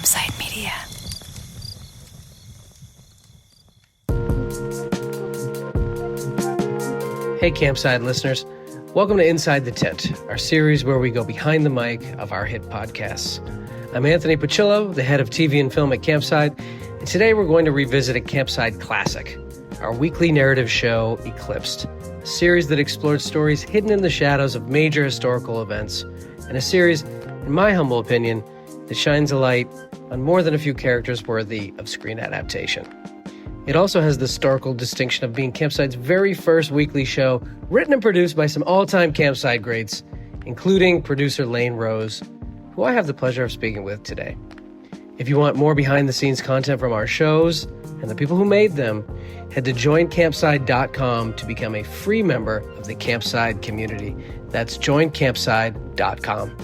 Campside Media. Hey, Campside listeners. Welcome to Inside the Tent, our series where we go behind the mic of our hit podcasts. I'm Anthony Pacillo, the head of TV and film at Campside, and today we're going to revisit a Campside classic, our weekly narrative show, Eclipsed, a series that explored stories hidden in the shadows of major historical events, and a series, in my humble opinion, that shines a light on more than a few characters worthy of screen adaptation. It also has the historical distinction of being Campside's very first weekly show, written and produced by some all-time Campside greats, including producer Layne Rose, who I have the pleasure of speaking with today. If you want more behind-the-scenes content from our shows and the people who made them, head to joincampside.com to become a free member of the Campside community. That's joincampside.com.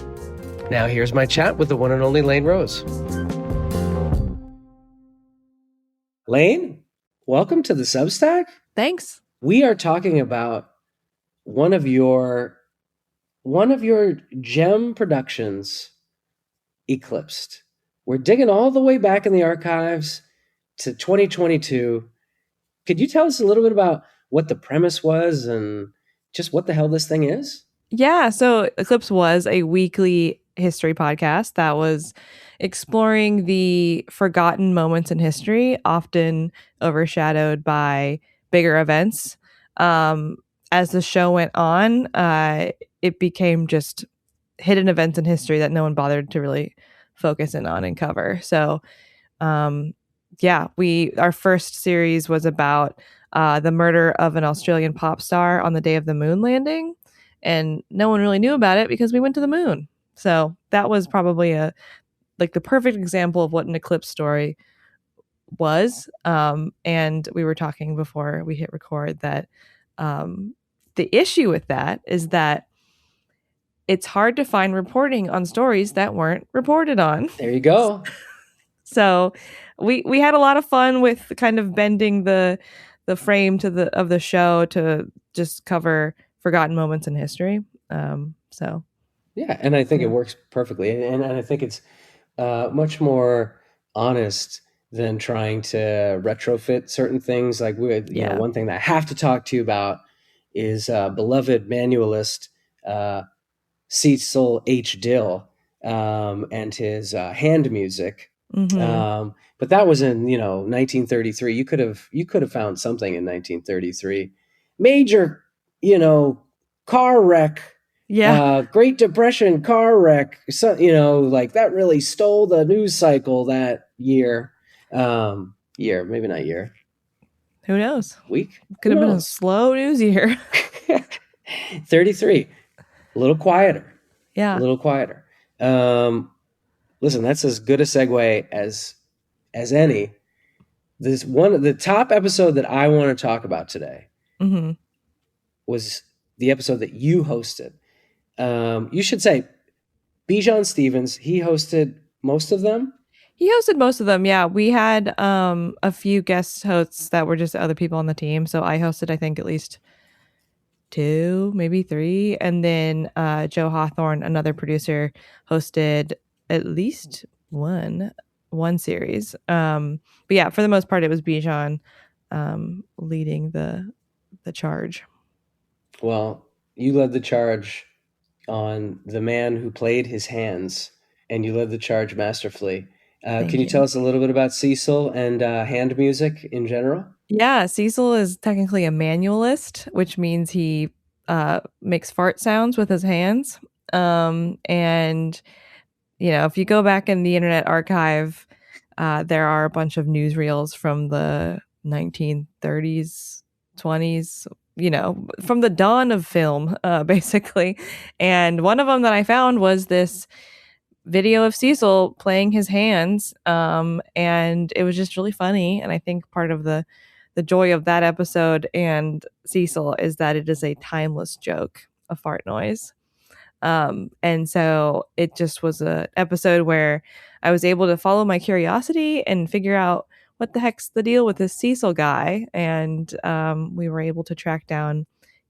Now here's my chat with the one and only Layne Rose. Layne, welcome to the Substack. Thanks. We are talking about one of your gem productions, Eclipsed. We're digging all the way back in the archives to 2022. Could you tell us a little bit about what the premise was and just what the hell this thing is? Yeah, so Eclipse was a weekly history podcast that was exploring the forgotten moments in history, often overshadowed by bigger events. As the show went on, it became just hidden events in history that no one bothered to really focus in on and cover. So, our first series was about the murder of an Australian pop star on the day of the moon landing, and no one really knew about it because we went to the moon. So that was probably the perfect example of what an eclipse story was. And we were talking before we hit record that the issue with that is that it's hard to find reporting on stories that weren't reported on. There you go. So we had a lot of fun with kind of bending the frame of the show to just cover forgotten moments in history. Yeah, and I think it works perfectly. And I think it's much more honest than trying to retrofit certain things. Like one thing that I have to talk to you about is beloved manualist Cecil H. Dill and his hand music. Mm-hmm. But that was in 1933. You could have found something in 1933. Major car wreck. Yeah. Great Depression car wreck. So, that really stole the news cycle that year. Maybe not year. Who knows? Week? Could have been a slow news year. 33. A little quieter. Yeah. A little quieter. Listen, that's as good a segue as any. This one, the top episode that I want to talk about today was the episode that you hosted. You should say Bijan Stevens, he hosted most of them. He hosted most of them. Yeah. We had a few guest hosts that were just other people on the team. So I hosted, I think, at least 2, maybe 3. And then Joe Hawthorne, another producer, hosted at least one series. But yeah, for the most part, it was Bijan leading the charge. Well, you led the charge on The Man Who Played His Hands, and you led the charge masterfully. Can you tell us a little bit about Cecil and hand music in general? Yeah, Cecil is technically a manualist, which means he makes fart sounds with his hands. And, if you go back in the Internet Archive, there are a bunch of newsreels from the 1930s, 20s, from the dawn of film, basically. And one of them that I found was this video of Cecil playing his hands. And it was just really funny. And I think part of the joy of that episode and Cecil is that it is a timeless joke, a fart noise. And so it just was an episode where I was able to follow my curiosity and figure out what the heck's the deal with this Cecil guy. And we were able to track down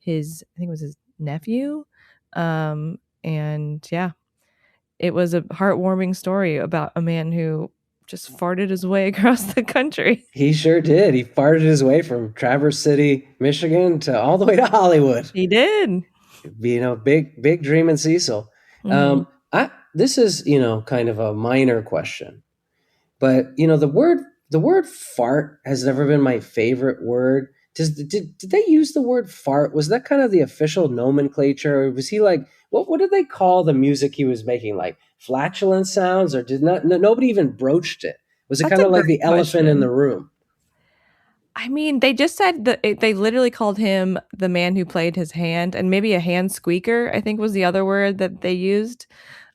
I think it was his nephew. And yeah, it was a heartwarming story about a man who just farted his way across the country. He sure did. He farted his way from Traverse City, Michigan, to all the way to Hollywood. He did. Big dream in Cecil. Mm-hmm. This is kind of a minor question, but the word fart has never been my favorite word. Did they use the word fart? Was that kind of the official nomenclature? Or was he like, what did they call the music he was making? Like flatulent sounds, or did not? No, nobody even broached it. Was it That's kind a of like great the elephant in the question. room? I mean, they just said that they literally called him the man who played his hand, and maybe a hand squeaker, I think was the other word that they used.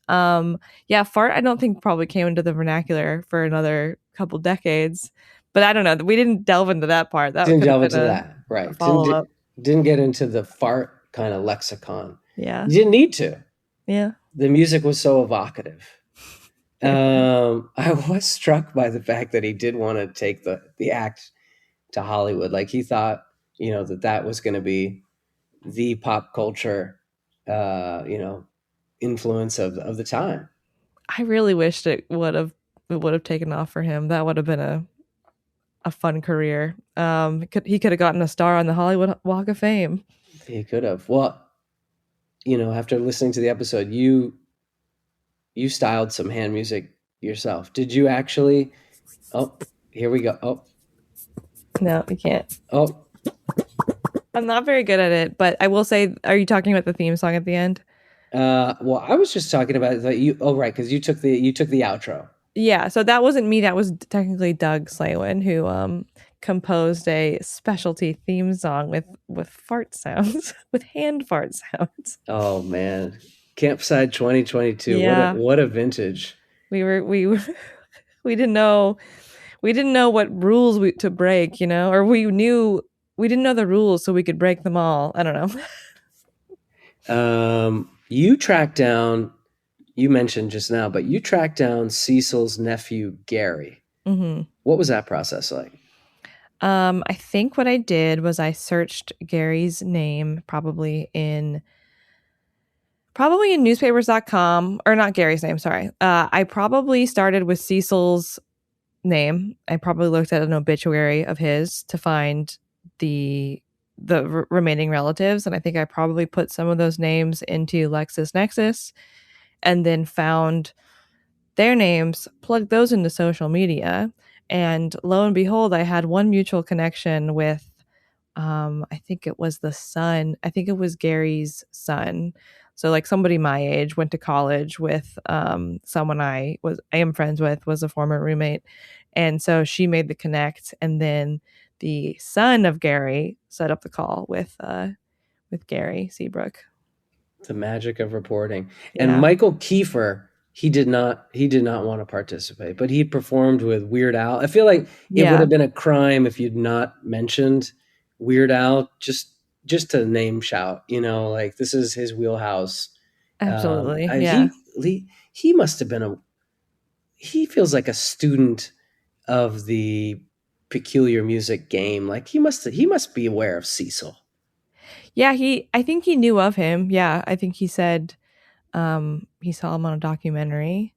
Yeah, fart, I don't think probably came into the vernacular for another couple decades, but I don't know. We didn't delve into that part. That Didn't could have delve been into a, that, a right? follow up. Didn't get into the fart kind of lexicon. Yeah. You didn't need to. Yeah. The music was so evocative. Yeah. I was struck by the fact that he did want to take the act to Hollywood. Like he thought, that was going to be the pop culture, influence of the time. I really wished it would have taken off for him. That would have been a fun career. He could have gotten a star on the Hollywood Walk of Fame. He could have. Well, after listening to the episode, you styled some hand music yourself. Did you actually? Oh, here we go. Oh, No, you can't. oh. I'm not very good at it, but I will say, are you talking about the theme song at the end? Well, I was just talking about that you. Oh, right, because you took the outro. Yeah, so that wasn't me. That was technically Doug Slaywin who composed a specialty theme song with fart sounds, with hand fart sounds. Oh man, Campside 2022. Yeah, What a vintage. we we didn't know what rules to break, or we didn't know the rules, so we could break them all. I don't know. You tracked down. You mentioned just now, but you tracked down Cecil's nephew Gary. Mm-hmm. What was that process like? I think what I did was I searched Gary's name probably in newspapers.com, or not Gary's name, sorry. I probably started with Cecil's name. I probably looked at an obituary of his to find the remaining relatives, and I think I probably put some of those names into LexisNexis and then found their names, plugged those into social media, and lo and behold, I had one mutual connection with I think it was the son. I think it was Gary's son. So like somebody my age went to college with someone I am friends with, was a former roommate. And so she made the connect, and then the son of Gary set up the call with Gary Seabrook. The magic of reporting. And Yeah. Michael Kiefer, he did not want to participate, but he performed with Weird Al. I feel like it would Yeah. have been a crime if you'd not mentioned Weird Al, just to name shout, like this is his wheelhouse. Absolutely. I, Yeah. he must have been he feels like a student of the peculiar music game. Like he must be aware of Cecil. Yeah, I think he knew of him. Yeah, I think he said he saw him on a documentary.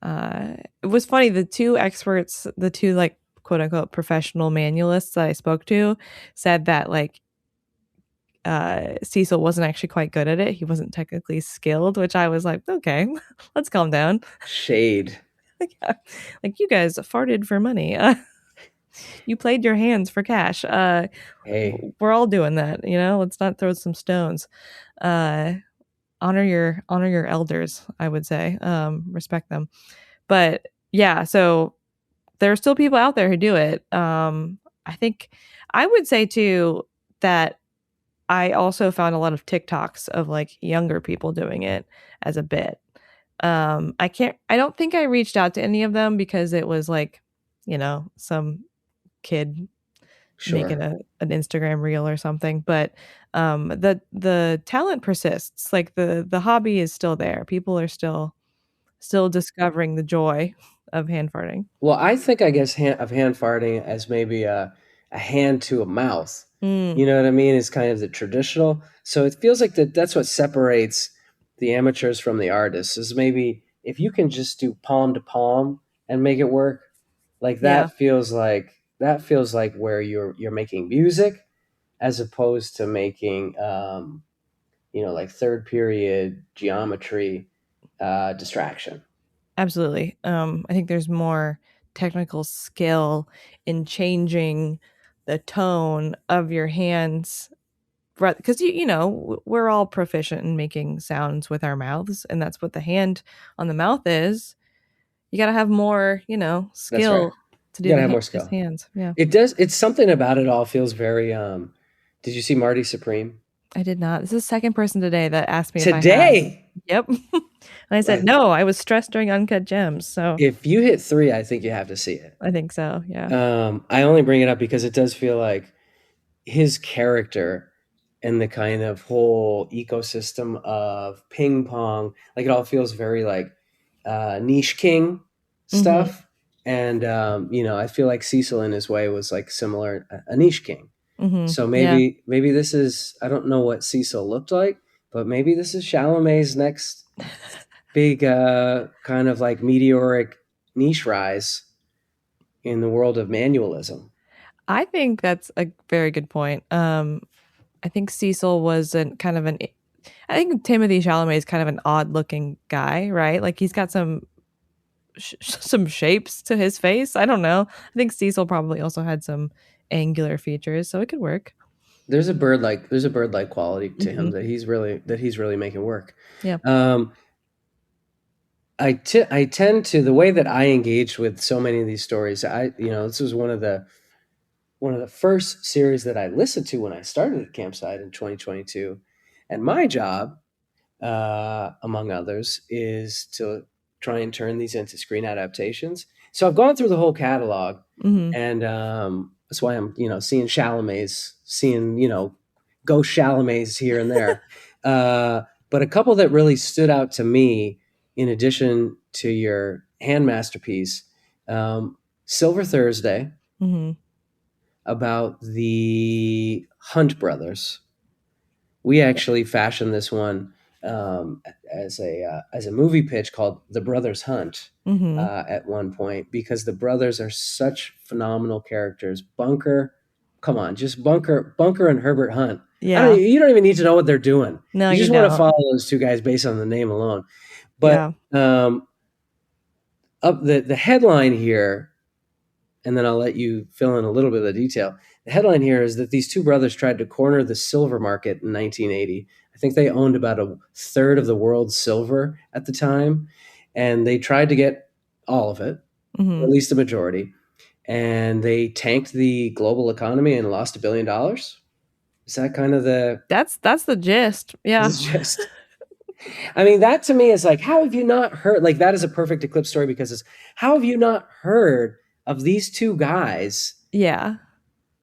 It was funny, the two experts, the two like quote unquote professional manualists that I spoke to said that like Cecil wasn't actually quite good at it. He wasn't technically skilled, which I was like, okay, let's calm down. Shade. Yeah. Like you guys farted for money. You played your hands for cash. Hey, We're all doing that, let's not throw some stones. Honor your elders, I would say. Respect them. But yeah, so there are still people out there who do it. I think I would say too that I also found a lot of TikToks of like younger people doing it as a bit. I don't think I reached out to any of them because it was like, some kid making sure. an Instagram reel or something. But the talent persists. Like the hobby is still there. People are still discovering the joy of hand farting. Well, I think I guess of hand farting as maybe a hand to a mouth. Mm, You know what I mean? It's kind of the traditional. So it feels like that's what separates the amateurs from the artists. Is maybe if you can just do palm to palm and make it work, Like Yeah. that feels like where you're making music as opposed to making like third period geometry distraction. Absolutely. I think there's more technical skill in changing the tone of your hands, because we're all proficient in making sounds with our mouths, and that's what the hand on the mouth is. You got to have more, That's right. skill to You do gotta the have more just skill. hands. Yeah. It does. It's something about it all feels very. Did you see Marty Supreme I did not. This is the second person today that asked me if I have. today? Yep. And I said, Like, no, I was stressed during Uncut Gems. So if you hit 3, I think you have to see it. I think so. Yeah. I only bring it up because it does feel like his character and the kind of whole ecosystem of ping pong, like it all feels very like niche king Mm-hmm. stuff. And I feel like Cecil in his way was like similar, a niche king. Mm-hmm. So Yeah. maybe this is, I don't know what Cecil looked like, but maybe this is Chalamet's next big kind of like meteoric niche rise in the world of manualism. I think that's a very good point. I think Cecil was I think Timothee Chalamet is kind of an odd looking guy, right? Like he's got some shapes to his face. I don't know. I think Cecil probably also had some angular features, so it could work. There's a bird like quality to him Mm-hmm. that he's really making work. Yeah. Um, I tend to, the way that I engage with so many of these stories. This was one of the first series that I listened to when I started at Campside in 2022, and my job, among others, is to try and turn these into screen adaptations. So I've gone through the whole catalog, Mm-hmm. and that's why I'm seeing Chalamet's, seeing ghost Chalamet's here and there. But a couple that really stood out to me, in addition to your hand masterpiece, Silver Thursday, Mm-hmm. about the Hunt brothers. We actually fashioned this one as a movie pitch called The Brothers Hunt Mm-hmm. at one point, because the brothers are such phenomenal characters. Bunker, come on, just Bunker and Herbert Hunt. Yeah. You don't even need to know what they're doing. No, You you just want to don't. follow those two guys based on the name alone. But Yeah. up the headline here, and then I'll let you fill in a little bit of the detail. The headline here is that these two brothers tried to corner the silver market in 1980. I think they owned about a third of the world's silver at the time, and they tried to get all of it, or Mm-hmm. at least a majority. And they tanked the global economy and lost $1 billion. Is that kind of the? That's the gist. Yeah. It's just. I mean, that to me is like, how have you not heard? Like, that is a perfect Eclipse story, because it's, how have you not heard of these two guys Yeah.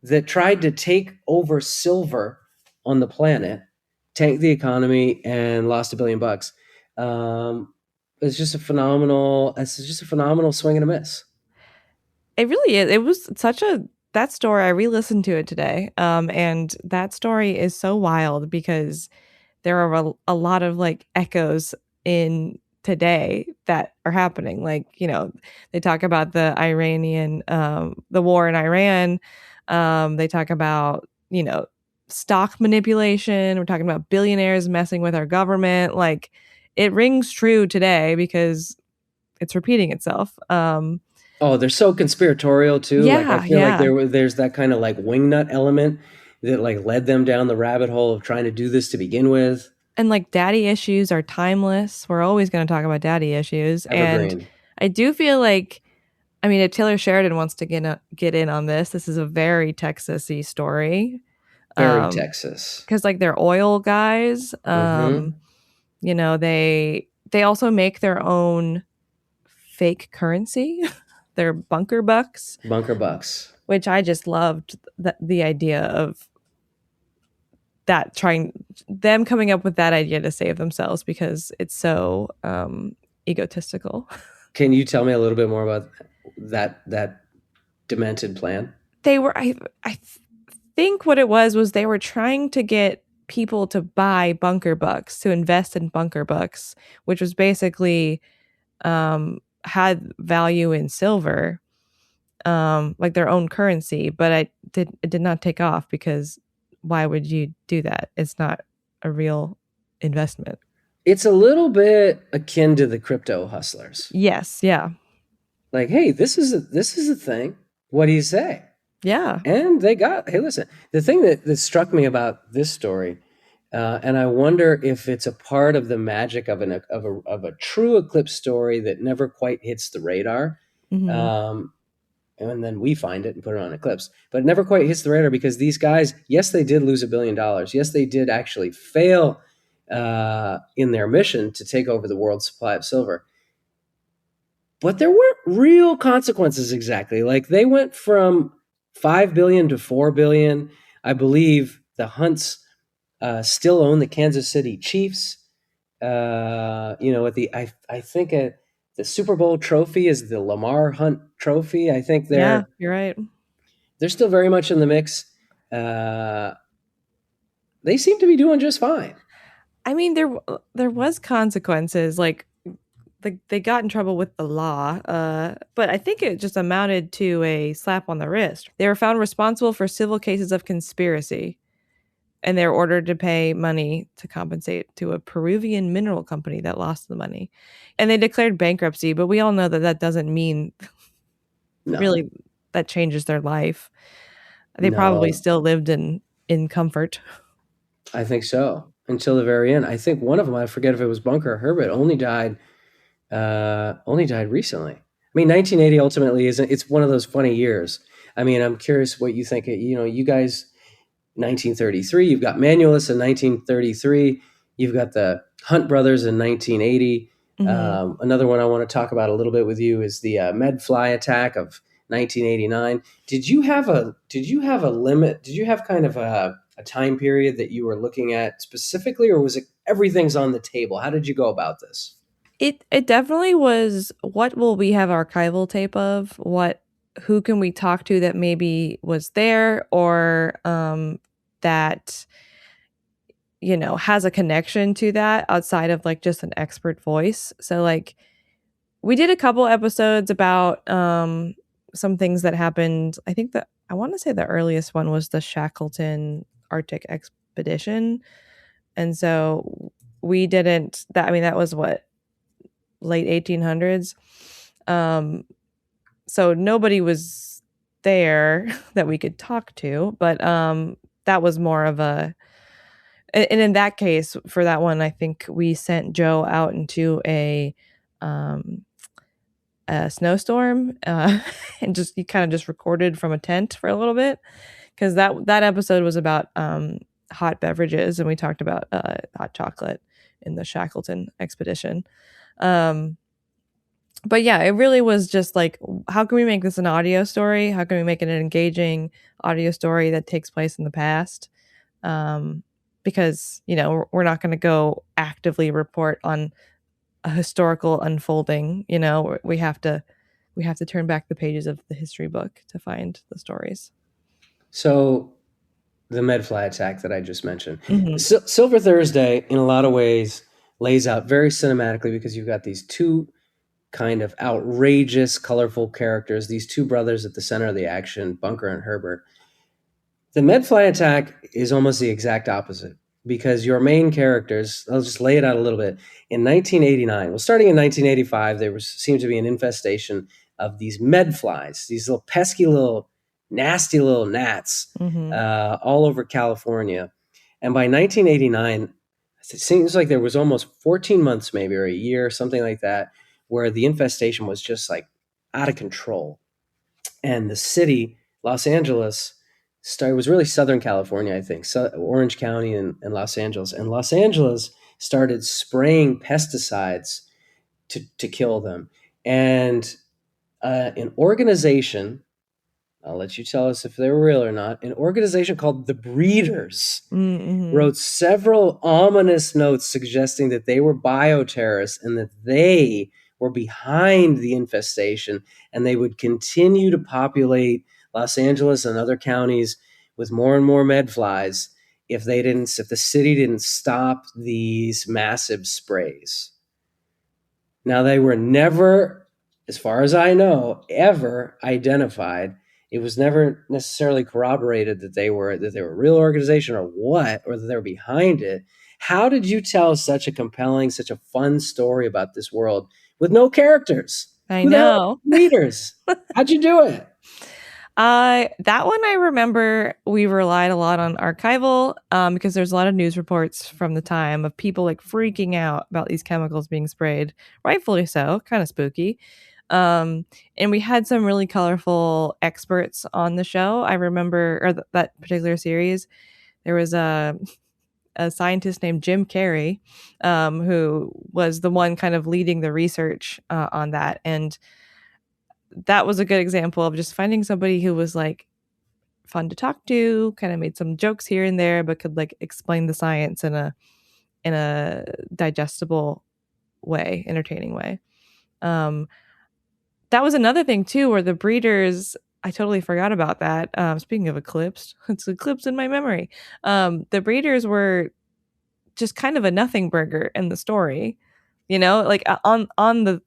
that tried to take over silver on the planet, tank the economy, and lost $1 billion? It's just a phenomenal. It's just a phenomenal swing and a miss. It really is. It was that story. I re-listened to it today. And that story is so wild because there are a lot of like echoes in today that are happening. Like, they talk about the war in Iran. They talk about, stock manipulation. We're talking about billionaires messing with our government. Like, it rings true today because it's repeating itself. Oh, they're so conspiratorial too. Like, I Yeah, feel like yeah. there's that kind of like wingnut element that like led them down the rabbit hole of trying to do this to begin with. And like daddy issues are timeless. We're always going to talk about daddy issues. And Evergreen. I do feel like, I mean, if Taylor Sheridan wants to get in on this, this is a very Texas-y story. Very Texas. Because like they're oil guys. Mm-hmm. They also make their own fake currency. They're bunker bucks. Bunker bucks. Which I just loved the idea of that, them coming up with that idea to save themselves because it's so egotistical. Can you tell me a little bit more about that demented plan? They were, I think what it was they were trying to get people to buy bunker bucks, to invest in bunker bucks, which was basically had value in silver. like their own currency, but it did not take off because why would you do that? It's not a real investment. It's a little bit akin to the crypto hustlers. Yes, yeah. Like, hey, this is a thing. What do you say? Yeah. And hey, listen, the thing that struck me about this story, and I wonder if it's a part of the magic of a true Eclipse story that never quite hits the radar. Mm-hmm. And then we find it and put it on Eclipse, but it never quite hits the radar because these guys, yes, they did lose $1 billion. Yes, they did actually fail in their mission to take over the world's supply of silver. But there weren't real consequences exactly. Like they went from 5 billion to 4 billion. I believe the Hunts still own the Kansas City Chiefs. I think the Super Bowl trophy is the Lamar Hunt trophy. I think You're right. they're still very much in the mix. They seem to be doing just fine. I mean, there was consequences. Like they got in trouble with the law, but I think it just amounted to a slap on the wrist. They were found responsible for civil cases of conspiracy, and they were ordered to pay money to compensate to a Peruvian mineral company that lost the money. And they declared bankruptcy, but we all know that doesn't mean really that changes their life. They probably still lived in comfort. I think so, until the very end. I think one of them, I forget if it was Bunker or Herbert, only died recently. I mean, 1980 ultimately it's one of those funny years. I mean, I'm curious what you think. You guys, 1933, you've got Manualist in 1933. You've got the Hunt brothers in 1980. Mm-hmm. Another one I want to talk about a little bit with you is the Medfly attack of 1989. Did you have a limit? Did you have kind of a time period that you were looking at specifically, or was it everything's on the table? How did you go about this? It definitely was, what will we have archival tape of? Who can we talk to that maybe was there, or that has a connection to that outside of like just an expert voice. So like we did a couple episodes about some things that happened. I think that I want to say the earliest one was the Shackleton Arctic expedition. And so we didn't that was what, late 1800s. So nobody was there that we could talk to, but that was more of a, and in that case, for that one, I think we sent Joe out into a snowstorm and he kind of just recorded from a tent for a little bit, because that episode was about hot beverages, and we talked about hot chocolate in the Shackleton expedition. But yeah, it really was just like, how can we make this an audio story? How can we make it an engaging audio story that takes place in the past? Because, we're not going to go actively report on a historical unfolding. We have to turn back the pages of the history book to find the stories. So the Medfly attack that I just mentioned, mm-hmm. Silver Thursday, in a lot of ways, lays out very cinematically, because you've got these two kind of outrageous, colorful characters, these two brothers at the center of the action, Bunker and Herbert. The Medfly attack is almost the exact opposite, because your main characters, I'll just lay it out a little bit. In 1989, well, starting in 1985, there seemed to be an infestation of these medflies, these little pesky little, nasty little gnats, mm-hmm. All over California. And by 1989, it seems like there was almost 14 months, maybe, or a year, something like that, where the infestation was just like out of control. And the city, Los Angeles, was really Southern California, I think, Orange County and Los Angeles. And Los Angeles started spraying pesticides to kill them. And an organization, I'll let you tell us if they were real or not, an organization called the Breeders, mm-hmm. wrote several ominous notes suggesting that they were bioterrorists and that they were behind the infestation, and they would continue to populate Los Angeles and other counties with more and more medflies if the city didn't stop these massive sprays. Now, they were never as far as I know, ever identified. It was never necessarily corroborated that they were a real organization or what, or that they were behind it. How did you tell such a compelling, such a fun story about this world with no characters? I Who the hell know. are the leaders? How'd you do it? That one I remember we relied a lot on archival because there's a lot of news reports from the time of people like freaking out about these chemicals being sprayed, rightfully so, kind of spooky. And we had some really colorful experts on the show. I remember, or that particular series, there was a scientist named Jim Carey, who was the one kind of leading the research on that. And that was a good example of just finding somebody who was like fun to talk to, kind of made some jokes here and there, but could like explain the science in a digestible way, entertaining way. That was another thing too, where the breeders, I totally forgot about that. Speaking of Eclipsed, it's Eclipsed in my memory. The breeders were just kind of a nothing burger in the story, like on the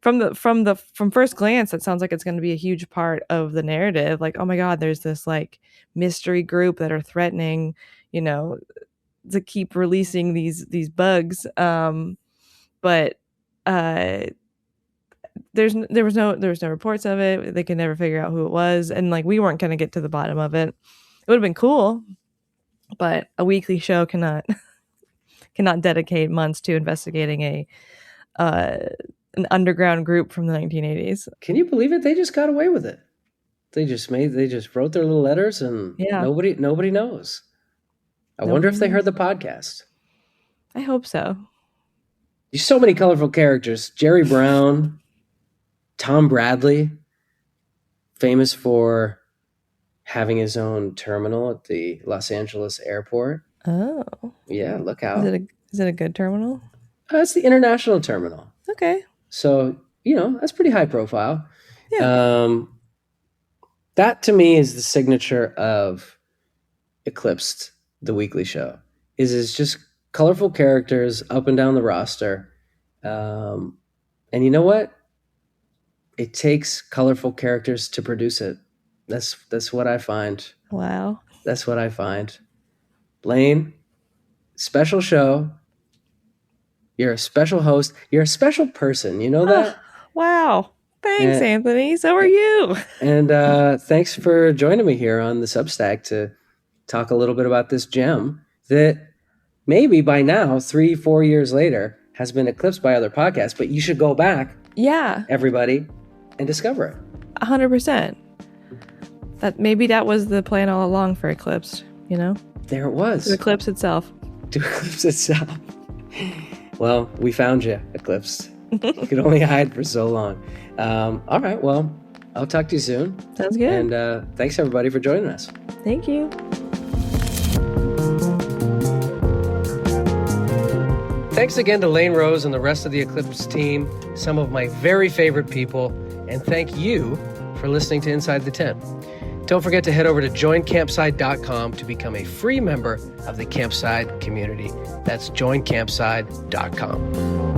from first glance, it sounds like it's going to be a huge part of the narrative. Like, oh my God, there's this like mystery group that are threatening, to keep releasing these bugs. But there was no reports of it. They could never figure out who it was, and like we weren't going to get to the bottom of it. It would have been cool, but a weekly show cannot dedicate months to investigating an underground group from the 1980s. Can you believe it? They just got away with it. They just wrote their little letters, and nobody knows. I wonder if they heard the podcast. I hope so. There's so many colorful characters. Jerry Brown, Tom Bradley, famous for having his own terminal at the Los Angeles airport. Oh. Yeah, look out. Is it a good terminal? It's the international terminal. Okay. So, that's pretty high profile. Yeah. That to me is the signature of Eclipsed, the weekly show. Is just colorful characters up and down the roster. And you know what? It takes colorful characters to produce it. That's what I find. Wow. That's what I find. Layne, special show. You're a special host. You're a special person. You know that? Wow. Thanks, Anthony. So are you. And thanks for joining me here on the Substack to talk a little bit about this gem that maybe by now, 3-4 years later, has been eclipsed by other podcasts. But you should go back, everybody, and discover it. 100%. That was the plan all along for Eclipsed, There it was. To eclipse itself. To eclipse itself. Well, we found you, Eclipsed. You could only hide for so long. All right, well, I'll talk to you soon. Sounds good. And thanks, everybody, for joining us. Thank you. Thanks again to Layne Rose and the rest of the Eclipsed team, some of my very favorite people, and thank you for listening to Inside the Tent. Don't forget to head over to joincampside.com to become a free member of the Campside community. That's joincampside.com.